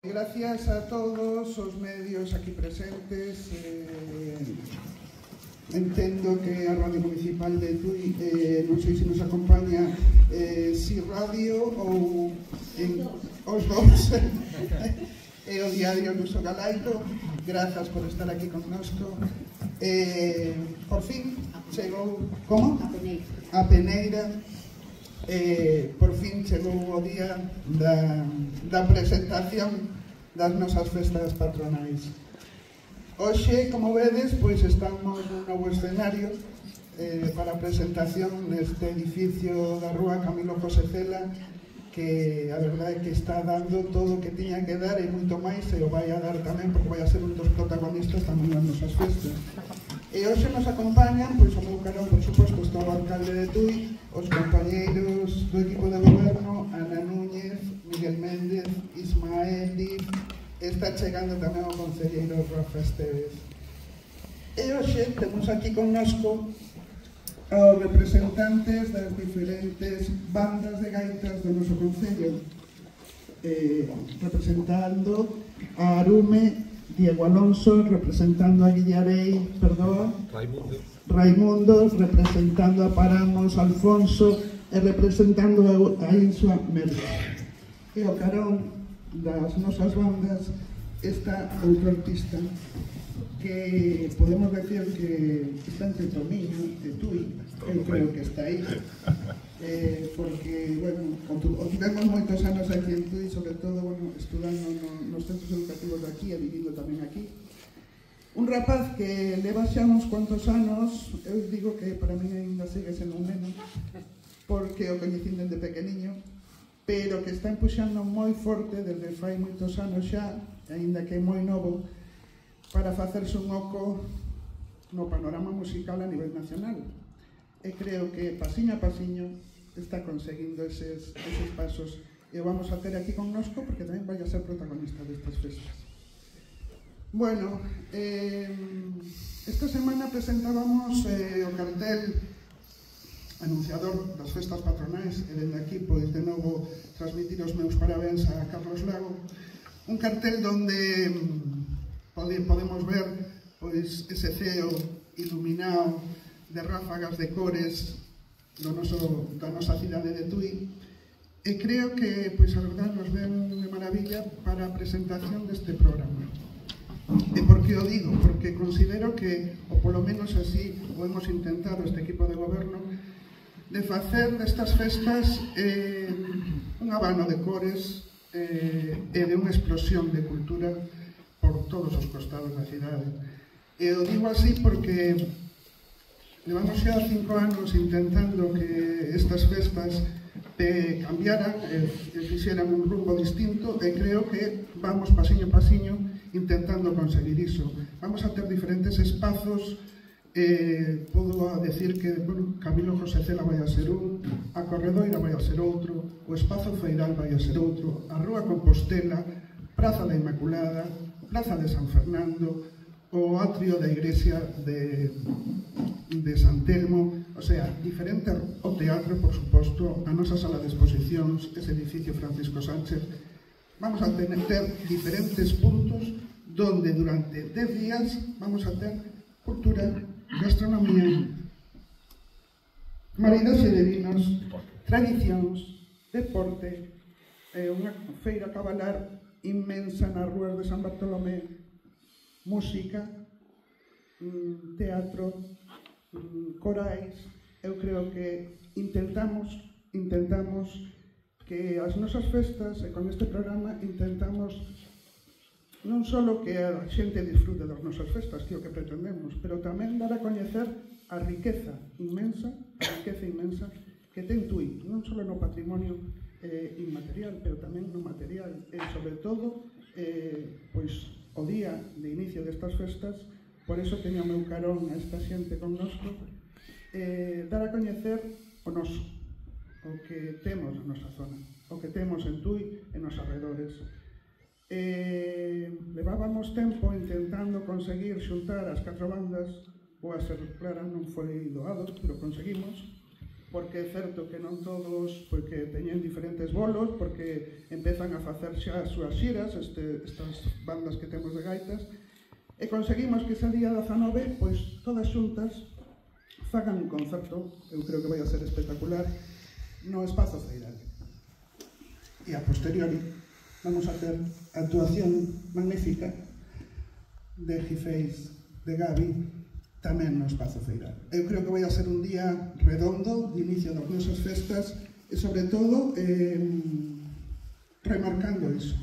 Gracias a todos os medios aquí presentes. Entendo que a Radio Municipal de Tui, non sei se nos acompaña Si Radio ou os dous e o Diario Luso Galaico. Grazas por estar aquí connosco. Por fin chegou, como? A Peneira. Por fin chegou o día da presentación das nosas festas patronais. Hoxe, como vedes, pois estamos nun novo escenario para a presentación neste edificio da Rúa Camilo José Cela, que a verdade é que está dando todo o que tiña que dar e moito máis, e o vai a dar tamén porque vai a ser un dos protagonistas tamén das nosas festas. E hoxe nos acompañan, pois, o meu carón, por suposto, está o alcalde de Tui, os compañeiros do equipo de goberno, Ana Núñez, Miguel Méndez, Ismael Díaz, está chegando tamén o concelleiro Rafa Esteves. E hoxe temos aquí connosco aos representantes das diferentes bandas de gaitas do noso concello, representando a Arume, Diego Alonso, representando a Guillarei, Raimundo, representando a Paramos, Alfonso, e representando a Insua Merlo. E o carón das nosas bandas está outro artista que podemos decir que está entre Tomiño e Tui. Eu creo que está aí, porque, bueno, o tivemos moitos anos aquí en Tui, sobre todo, bueno, estudando nos centros educativos de aquí e vivindo tamén aquí. Un rapaz que leva xa uns cuantos anos, eu digo que para mí ainda sigue sendo un neno, porque o coñecín dende pequeniño, pero que está empuxando moi forte desde fai moitos anos xa, aínda que é moi novo, para facerse un oco no panorama musical a nivel nacional. E creo que pasiño a pasiño está conseguindo eses pasos, e o vamos a ter aquí connosco porque tamén vai a ser protagonista destas festas. Bueno, esta semana presentábamos o cartel anunciador das festas patronais, e dende aquí, pois, de novo, transmitir os meus parabéns a Carlos Lago. Un cartel donde podemos ver, pois, ese ceo iluminado de ráfagas de cores da nosa cidade de Tui, e creo que, pois, a verdade, nos ven de maravilla para a presentación deste programa. E por que o digo? Porque considero que, ou polo menos así o hemos intentado este equipo de goberno, de facer destas festas un abano de cores e de unha explosión de cultura por todos os costados da cidade. E o digo así porque levamos xa 5 anos intentando que estas festas cambiaran e fixeran un rumbo distinto, e creo que vamos pasiño a pasiño intentando conseguir iso. Vamos a ter diferentes espazos. Podo decir que, bueno, Camilo José Cela vai a ser un, a Corredoira vai a ser outro, o Espazo Feiral vai a ser outro, a Rúa Compostela, Praza da Inmaculada, Praza de San Fernando, o atrio da Igrexa de San Telmo, o sea, diferente o teatro, por suposto, a nosa sala de exposicións, ese edificio Francisco Sánchez. Vamos a ter diferentes puntos donde durante 10 días vamos a ter cultura, gastronomía, maridaxe de vinos, tradicións, deporte, unha feira cabalar inmensa nas rúas de San Bartolomé, música, teatro, corais. Eu creo que intentamos que as nosas festas, e con este programa intentamos non só que a xente disfrute das nosas festas, que é o que pretendemos, pero tamén dar a coñecer a riqueza inmensa que ten Tui, non só no patrimonio inmaterial, pero tamén no material, e sobre todo, pois, o día de inicio destas festas, por eso teño o meu carón a esta xente connosco, dar a coñecer o noso, o que temos na nosa zona, o que temos en Tui e nos arredores. Levábamos tempo intentando conseguir xuntar as 4 bandas, ou a ser clara, non foi doado, pero conseguimos, porque é certo que non todos, porque teñen diferentes bolos, porque empezan a facer xa as súas xiras, estas bandas que temos de gaitas, e conseguimos que ese día 19, pois todas xuntas fagan un concerto, eu creo que vai a ser espectacular, no Espazo Feiral. E a posteriori vamos a ter a actuación magnífica de Gifeis, de Gabi, tamén no Espazo Feiral. Eu creo que vai a ser un día redondo de inicio das nosas festas e, sobre todo, remarcando iso,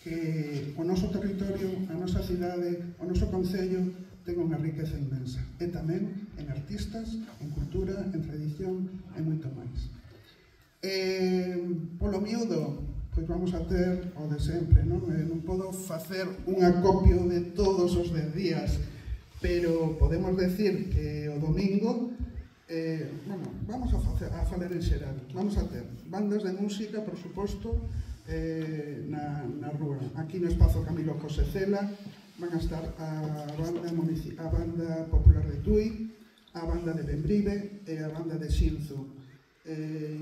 que o noso territorio, a nosa cidade, o noso concello ten unha riqueza inmensa. E tamén en artistas, en cultura, en tradición e moito máis. Polo miúdo, pois vamos a ter o de sempre, non? Non podo facer un acopio de todos os 10 días, pero podemos decir que o domingo, vamos a falar en xeral, vamos a ter bandas de música, por suposto, na rúa. Aquí no Espazo Camilo José Cela van a estar a banda popular de Tui, a banda de Bembrive e a banda de Xinzo,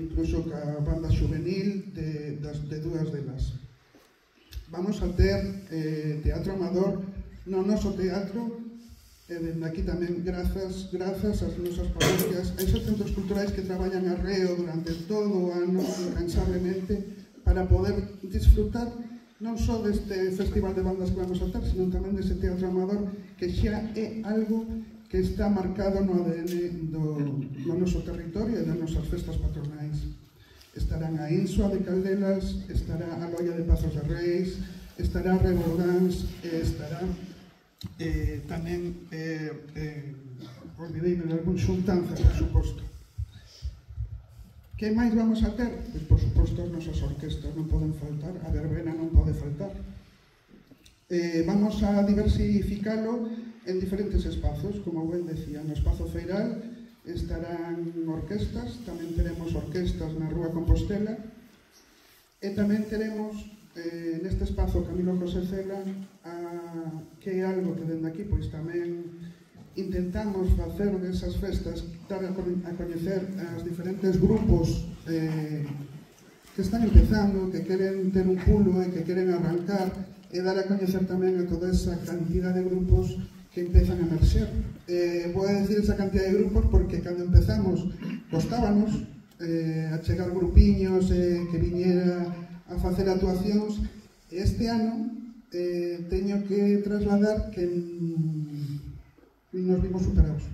incluso a banda juvenil de dúas delas. Vamos a ter teatro amador no noso teatro, e dende aquí tamén grazas ás nosas parroquias, a esos centros culturais que traballan arreo durante todo o ano incansablemente para poder disfrutar non só deste festival de bandas que vamos a ter, sino tamén dese teatro amador que xa é algo que está marcado no ADN do noso territorio e das nosas festas patronais. Estarán a Insua de Caldelas, estará a Loia de Pazos de Reis, estará Rebordans, estará tamén, olvideime de algún xuntanza, por suposto. Que máis vamos a ter? Pois, por suposto, as nosas orquestas non poden faltar, a verbena non pode faltar. Vamos a diversificalo en diferentes espazos, como ben decía, no Espazo Feiral estarán orquestas, tamén teremos orquestas na Rúa Compostela, e tamén teremos neste Espazo Camilo José Cela, que é algo que dende aquí pois tamén intentamos facer desas festas, dar a coñecer as diferentes grupos que están empezando, que queren ter un pulo e que queren arrancar, e dar a coñecer tamén a toda esa cantidad de grupos que empezan a emerxer. Vou a decir esa cantidad de grupos porque cando empezamos costábamos a chegar grupiños que viñera a facer actuacións, e este ano teño que trasladar que nos vimos superados.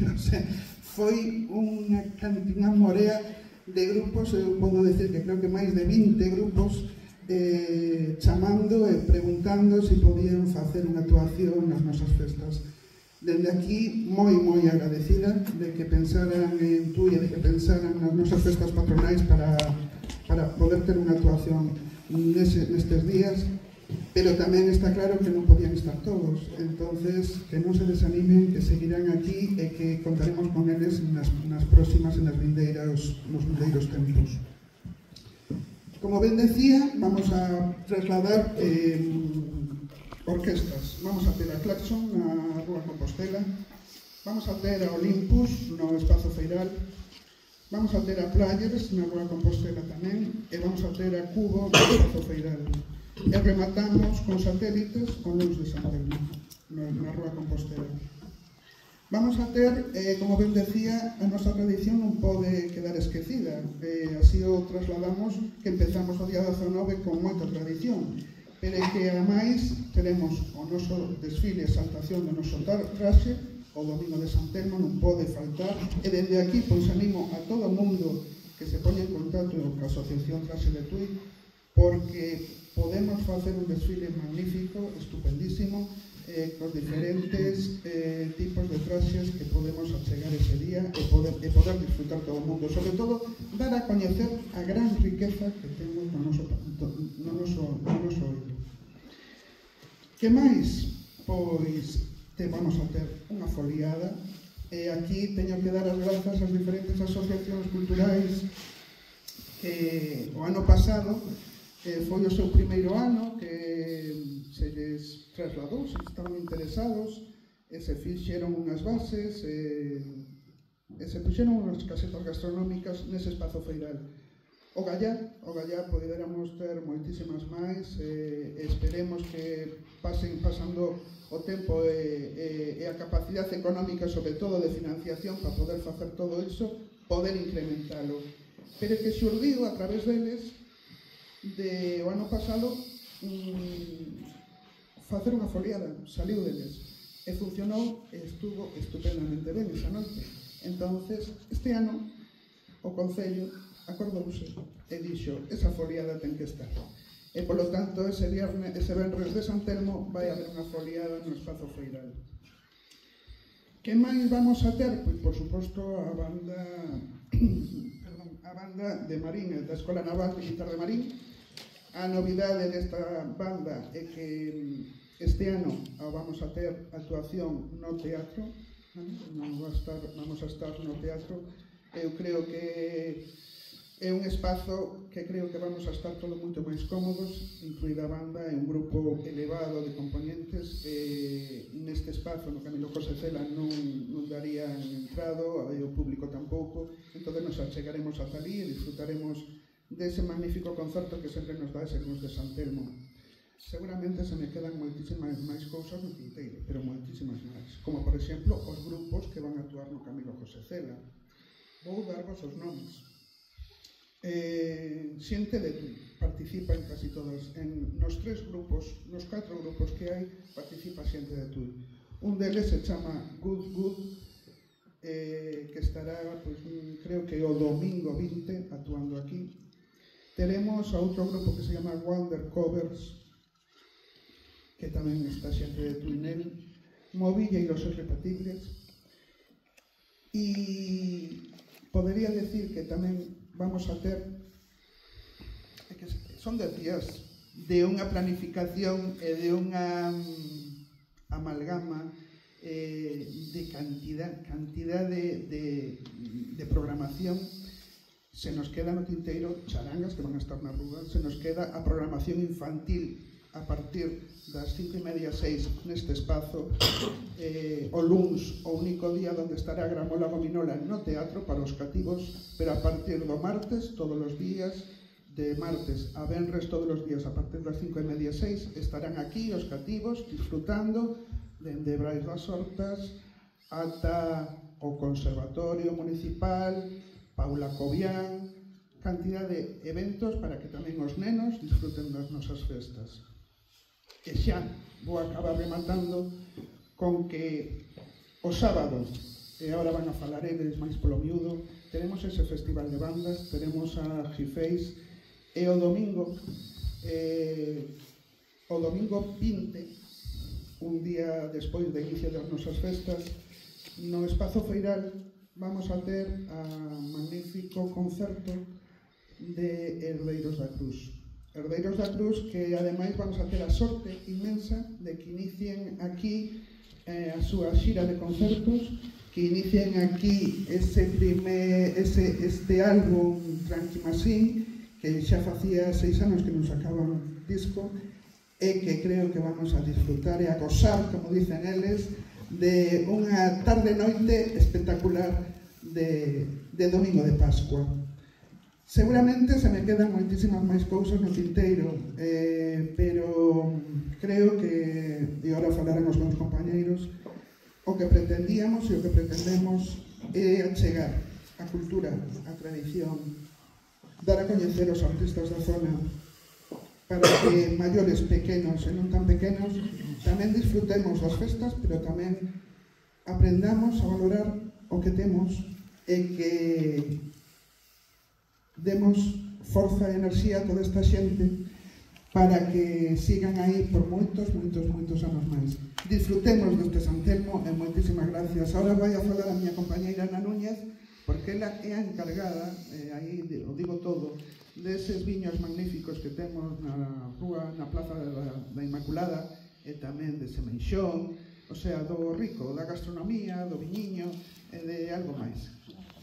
Non sei, foi unha morea de grupos, eu podo decir que creo que máis de 20 grupos chamando e preguntando se podían facer unha actuación nas nosas festas. Dende aquí, moi agradecida de que pensaran en Tui e de que pensaran nas nosas festas patronais para poder ter unha actuación nestes días, pero tamén está claro que non podían estar todos, entonces que non se desanimen, que seguirán aquí e que contaremos con eles nas próximas e nos vindeiros tempos. Como ben decía, vamos a trasladar orquestas. Vamos a ter a Claxon na Rúa Compostela, vamos a ter a Olympus no Espazo Feiral, vamos a ter a Players na Rúa Compostela tamén, e vamos a ter a Cubo no Espazo Feiral. E rematamos con Satélites con Luz de San Telmo na Rúa Compostela. Vamos a ter, como ben decía, a nosa tradición non pode quedar esquecida. Así o trasladamos, que empezamos o día 19 con moita tradición, pero que ademais teremos o noso desfile e exaltación do noso traxe, o domingo de San Telmo non pode faltar, e dende aquí pois animo a todo o mundo que se poña en contacto coa Asociación Traxe de Tui, porque podemos facer un desfile magnífico, estupendísimo, cos diferentes tipos de traxes que podemos achegar ese día e poder disfrutar todo o mundo. Sobre todo, dar a coñecer a gran riqueza que temos no noso oído. Que máis? Pois vamos a ter unha foliada, e aquí teño que dar as grazas ás diferentes asociacións culturais que o ano pasado foi o seu primeiro ano, que se lles trasladou, se estaban interesados, e se fixeron unhas bases, e se puxeron unhas casetas gastronómicas nese espazo feiral. O Gallá poderamos ter moitísimas máis, esperemos que pasando o tempo e a capacidade económica, sobre todo de financiación, para poder facer todo iso, poder incrementalo. Pero que xurdiu a través deles, o ano pasado, facer unha foliada, saliu deles, e funcionou e estuvo estupendamente ben esa noite. Entonces, este ano, o Concello acordouse e dixo, esa foliada ten que estar. E, polo tanto, ese venres de San Telmo vai haber unha foliada no espazo feiral. Que máis vamos a ter? Pois, por suposto, a banda de Marín, da Escola Naval Militar de Marín. A novidade desta banda é que este ano vamos a ter actuación no teatro, vamos a estar no teatro. Eu creo que é un espazo que creo que vamos a estar todos moito máis cómodos, incluída a banda e un grupo elevado de componentes. Neste espazo, no Camilo José Cela, non darían entrado, o público tampouco, entón nos achegaremos ata ali e disfrutaremos dese magnífico concerto que sempre nos dá ese Cruz de San Telmo. Seguramente se me quedan moitísimas máis cousas no tinteiro, pero moitísimas máis, como por exemplo os grupos que van a actuar no Camilo José Cela. Vou darvos os nomes. Xente de Tui participa en casi todas, nos 4 grupos que hai, participa xente de Tui. Un deles se chama Good Good, que estará, pues, creo que o domingo 20 actuando aquí. Teremos a outro grupo que se chama Wonder Covers, que tamén está xente de Tui nel, Movilleiros Irrepetibles, e podería decir que tamén vamos a ter, que son 10 días de unha planificación e de unha amalgama de cantidad de programación. Se nos queda no tinteiro charangas que van a estar na rúa, se nos queda a programación infantil a partir das 5:30, 6 neste espazo, o luns, o único día onde estará a Gramola Gominola no teatro para os cativos, pero a partir do martes, todos os días, de martes a venres, todos os días, a partir das 5:30, 6, estarán aquí os cativos disfrutando dende Brais das Hortas ata o Conservatorio Municipal, Paula Cobián, cantidad de eventos para que tamén os nenos disfruten das nosas festas. E xa vou acabar rematando con que o sábado, e agora van a falar eles máis polo miúdo, teremos ese festival de bandas, teremos a Gifeis, e o domingo 20, un día despois do inicio das nosas festas, no espazo feiral vamos a ter a magnífico concerto de Herdeiros da Cruz. Herdeiros da Cruz, que ademais vamos a ter a sorte inmensa de que inicien aquí a súa xira de concertos, que inicien aquí este álbum Tranqui Masín, que xa facía 6 anos que nos sacaban disco, e que creo que vamos a disfrutar e a gozar, como dicen eles, de unha tarde-noite espectacular de domingo de Pascua. Seguramente se me quedan moitísimas máis cousas no tinteiro, pero creo que, e agora falaremos con os compañeiros, o que pretendíamos e o que pretendemos é achegar a cultura, a tradición, dar a coñecer os artistas da zona, para que maiores, pequenos e non tan pequenos tamén disfrutemos das festas, pero tamén aprendamos a valorar o que temos e que demos forza e enerxía a toda esta xente para que sigan aí por moitos anos máis. Disfrutemos deste San Telmo e moitísimas gracias. Ahora vai a falar a miña compañeira Ana Núñez, porque ela é a encargada, aí o digo todo, deses viños magníficos que temos na rúa, na Plaza da Inmaculada, e tamén de Semeixón, o sea, do rico, da gastronomía, do viñiño e de algo máis.